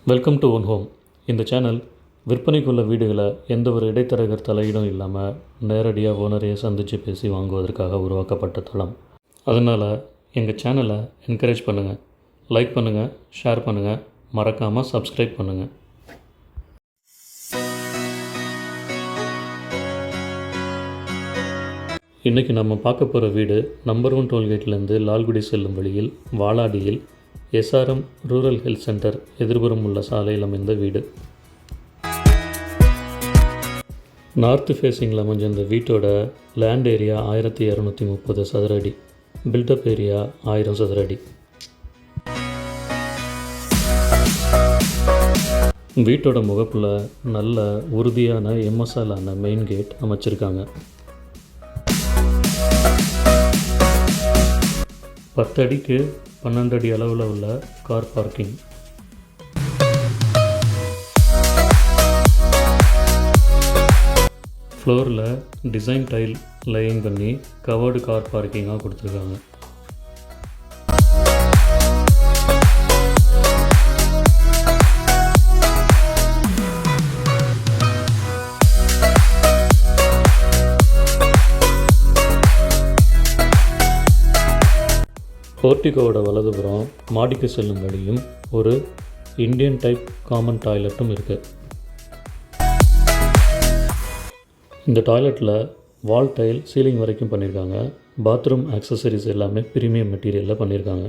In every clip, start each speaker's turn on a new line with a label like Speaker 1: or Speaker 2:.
Speaker 1: Welcome to one home. இந்த channel விற்பனைக்குள்ள வீடுகளை எந்த ஒரு இடைத்தரகர் தலையீடும் இல்லாமல் நேரடியாக ஓனரையே சந்தித்து பேசி வாங்குவதற்காக உருவாக்கப்பட்ட தளம். அதனால் எங்கள் சேனலை என்கரேஜ் பண்ணுங்கள், லைக் பண்ணுங்கள், ஷேர் பண்ணுங்கள், மறக்காமல் சப்ஸ்கிரைப் பண்ணுங்கள். இன்றைக்கி நம்ம பார்க்க போகிற வீடு நம்பர் 1 டோல்கேட்லேருந்து லால்குடி செல்லும் வழியில் வாலாடியில் SRM ரூரல் ஹெல்த் சென்டர் எதிர்புறம் உள்ள சாலையில் அமைந்த வீடு. நார்த்து ஃபேஸிங்கில் அமைஞ்ச இந்த வீட்டோட லேண்ட் ஏரியா 1230 சதுர அடி, பில்டப் ஏரியா 1000 சதுர அடி. வீட்டோட முகப்பில் நல்ல உறுதியான MSL மெயின் கேட் அமைச்சிருக்காங்க. 10 அடிக்கு 12 அடி அளவில் உள்ள கார் பார்க்கிங். ஃப்ளோரில் டிசைன் டைல் லேயிங் பண்ணி கவர்டு கார் பார்க்கிங்காக கொடுத்துருக்காங்க. போர்ட்டிகோவோட வலதுபுறம் மாடிக்கு செல்லும் வழியும் ஒரு இந்தியன் டைப் காமன் டாய்லெட்டும் இருக்குது. இந்த டாய்லெட்டில் வால் டைல் சீலிங் வரைக்கும் பண்ணியிருக்காங்க. பாத்ரூம் ஆக்சசரிஸ் எல்லாமே ப்ரீமியம் மெட்டீரியலில் பண்ணியிருக்காங்க.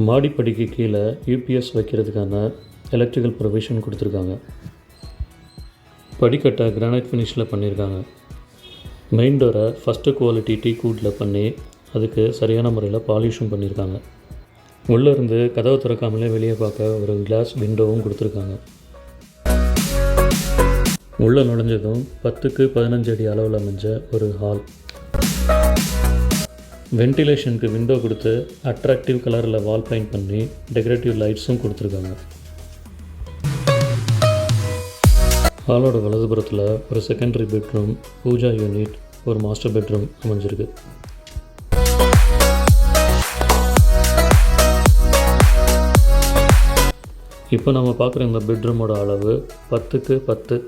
Speaker 1: மாடிப்படிக்கு கீழே UPS வைக்கிறதுக்கான எலக்ட்ரிக்கல் ப்ரொவிஷன் கொடுத்துருக்காங்க. படிக்கட்டை கிரானைட் ஃபினிஷில் பண்ணியிருக்காங்க. மெயின் டோரை ஃபஸ்ட்டு குவாலிட்டி டீக்வுட்டில் பண்ணி அதுக்கு சரியான முறையில் பாலிஷும் பண்ணியிருக்காங்க. உள்ளேருந்து கதவை திறக்காமலே வெளியே பார்க்க ஒரு கிளாஸ் விண்டோவும் கொடுத்துருக்காங்க. உள்ளே நுழைஞ்சதும் 10க்கு 15 அடி அளவில் அமைஞ்ச ஒரு ஹால். வென்டிலேஷனுக்கு விண்டோ கொடுத்து அட்ராக்டிவ் கலரில் வால் பெயிண்ட் பண்ணி டெக்கரேட்டிவ் லைட்ஸும் கொடுத்துருக்காங்க. ஹாலோட வலதுபுறத்தில் ஒரு செகண்டரி பெட்ரூம், பூஜா யூனிட், ஒரு மாஸ்டர் பெட்ரூம் அமைஞ்சிருக்கு. இப்போ நம்ம பார்க்குற இந்த பெட்ரூமோட அளவு 10க்கு 10.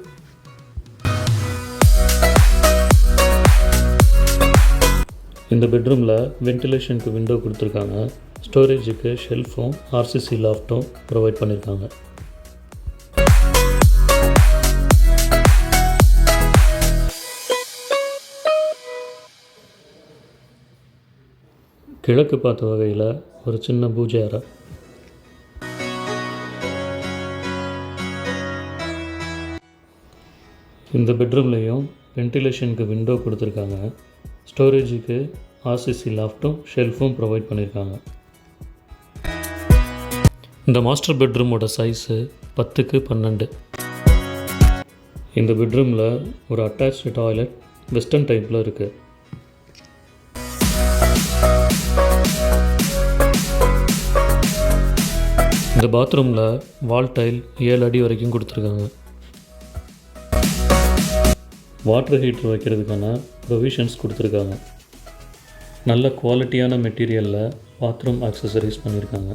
Speaker 1: இந்த பெட்ரூமில் வென்டிலேஷனுக்கு விண்டோ கொடுத்துருக்காங்க. ஸ்டோரேஜுக்கு ஷெல்ஃபும் RCC லாஃப்ட்டும் ப்ரொவைட் பண்ணியிருக்காங்க. கிழக்கு பார்த்த வகையில் ஒரு சின்ன பூஜை அறை. இந்த பெட்ரூம்லேயும் வென்டிலேஷனுக்கு விண்டோ கொடுத்துருக்காங்க. ஸ்டோரேஜுக்கு RCC லாஃப்ட்டும் ஷெல்ஃபும் ப்ரொவைட் பண்ணியிருக்காங்க. இந்த மாஸ்டர் பெட்ரூமோட சைஸு 10க்கு 12. இந்த பெட்ரூமில் ஒரு அட்டாச்டு டாய்லெட் வெஸ்டர்ன் டைப்பில் இருக்குது. இந்த பாத்ரூமில் வால் டைல் 7 அடி வரைக்கும் கொடுத்துருக்காங்க. வாட்டர் ஹீட்டர் வைக்கிறதுக்கான ப்ரொவிஷன்ஸ் கொடுத்துருக்காங்க. நல்ல குவாலிட்டியான மெட்டீரியலில் பாத்ரூம் ஆக்சசரிஸ் பண்ணியிருக்காங்க.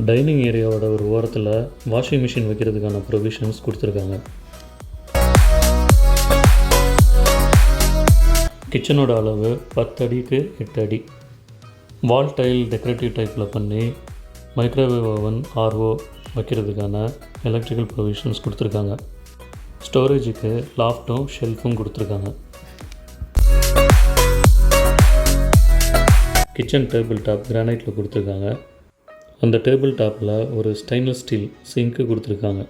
Speaker 1: டைனிங் ஏரியாவோட ஒரு ஓரத்தில் வாஷிங் மிஷின் வைக்கிறதுக்கான ப்ரொவிஷன்ஸ் கொடுத்துருக்காங்க. கிச்சனோட அளவு 10 அடிக்கு 8 அடி. வால் டைல் டெக்கரேட்டிவ் டைப்பில் பண்ணி மைக்ரோவேவ் ஓவன் RO வைக்கிறதுக்கான எலக்ட்ரிக்கல் ப்ரொவிஷன்ஸ் கொடுத்துருக்காங்க. ஸ்டோரேஜுக்கு லாஃப்ட்டும் ஷெல்ஃபும் கொடுத்துருக்காங்க. கிச்சன் டேபிள் டாப் கிரானைட்டில் கொடுத்துருக்காங்க. அந்த டேபிள் டாப்பில் ஒரு ஸ்டெயின்லெஸ் ஸ்டீல் சிங்க்கு கொடுத்துருக்காங்க.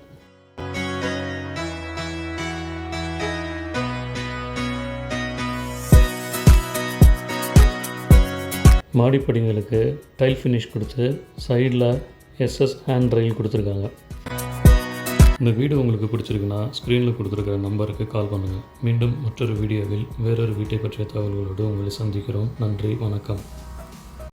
Speaker 1: மாடிப்படிங்களுக்கு டைல் ஃபினிஷ் கொடுத்து சைடில் SS ஹேண்ட் ரெயில் கொடுத்துருக்காங்க. இந்த வீடியோ உங்களுக்கு பிடிச்சிருக்குன்னா ஸ்க்ரீனில் கொடுத்துருக்கிற நம்பருக்கு கால் பண்ணுங்கள். மீண்டும் மற்றொரு வீடியோவில் வேறொரு வீட்டை பற்றிய தகவல்களோடு உங்களை சந்திக்கிறோம். நன்றி, வணக்கம்.